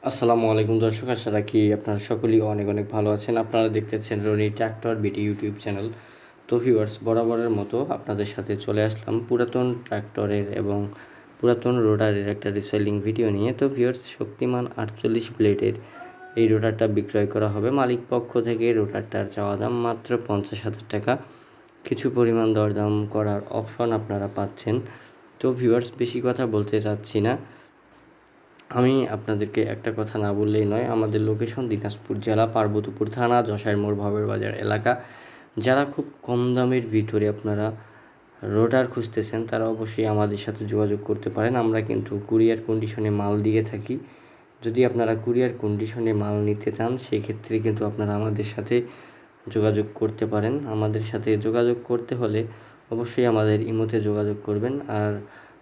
আসসালামু আলাইকুম দর্শক, আশা রাখি আপনারা সকলেই অনেক অনেক ভালো আছেন। আপনারা দেখতেছেন রনি ট্র্যাক্টর বিটি ইউটিউব চ্যানেল। তো ভিউয়ার্স, বরাবরের মতো আপনাদের সাথে চলে আসলাম পুরাতন ট্র্যাক্টরের এবং পুরাতন রোটারের একটা রিসেলিং ভিডিও নিয়ে। তো ভিউয়ার্স, শক্তিমান 48 ব্লেডের এই রোটারটা বিক্রয় করা হবে। মালিক পক্ষ থেকে রোটারটার চাওয়া দাম মাত্র 50,000 টাকা। কিছু পরিমাণ দরদাম করার অপশন আপনারা পাচ্ছেন। তো ভিউয়ার্স, বেশি কথা বলতে চাচ্ছি না, আমি আপনাদেরকে একটা কথা না বললেই নয়। আমাদের লোকেশন দিনাজপুর জেলা, পার্বতীপুর থানা, যশার মোড়, ভবের বাজার এলাকা। যারা খুব কম দামের ভিতরে আপনারা রোটার খুঁজতেছেন তারা অবশ্যই আমাদের সাথে যোগাযোগ করতে পারেন। আমরা কিন্তু কুরিয়ার কন্ডিশনে মাল দিয়ে থাকি। যদি আপনারা কুরিয়ার কন্ডিশনে মাল নিতে চান সেক্ষেত্রে কিন্তু আপনারা আমাদের সাথে যোগাযোগ করতে পারেন। আমাদের সাথে যোগাযোগ করতে হলে অবশ্যই আমাদের ইমোতে যোগাযোগ করবেন। আর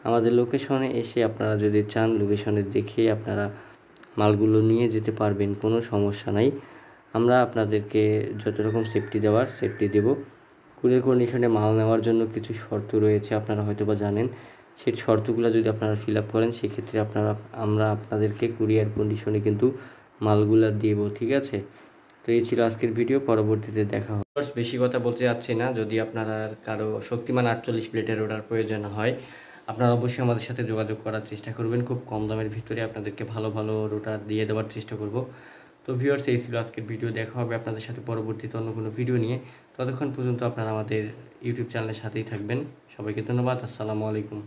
আমাদের লোকেশনে এসে আপনারা যদি চান লোকেশনে দেখে আপনারা মালগুলো নিয়ে যেতে পারবেন, কোনো সমস্যা নাই। আমরা আপনাদেরকে যত রকম সেফটি দেওয়ার সেফটি দেব। কুরিয়ার কন্ডিশনে মাল নেওয়ার জন্য কিছু শর্ত রয়েছে, আপনারা হয়তো বা জানেন। সেই শর্তগুলো যদি আপনারা ফিল আপ করেন সেক্ষেত্রে আমরা আপনাদেরকে কুরিয়ার কন্ডিশনে কিন্তু মালগুলো দেবো, ঠিক আছে? তো এই ছিল আজকের ভিডিও, পরবর্তীতে দেখা হবে। বেশি কথা বলতে যাচ্ছি না। যদি আপনারা কারো শক্তিমান 48 প্লেটের অর্ডার প্রয়োজন হয়, আপনারা অবশ্যই আমাদের সাথে যোগাযোগ করার চেষ্টা করবেন। খুব কম দামের ভিতরে আপনাদেরকে ভালো ভালো রোটার দিয়ে দেওয়ার চেষ্টা করব। তো ভিউয়ার্স, এই ছিল আজকের ভিডিও। দেখা হবে আপনাদের সাথে পরবর্তীতে অন্য কোনো ভিডিও নিয়ে। ততক্ষণ পর্যন্ত আপনারা আমাদের ইউটিউব চ্যানেলের সাথেই থাকবেন। সবাইকে ধন্যবাদ। আসসালামু আলাইকুম।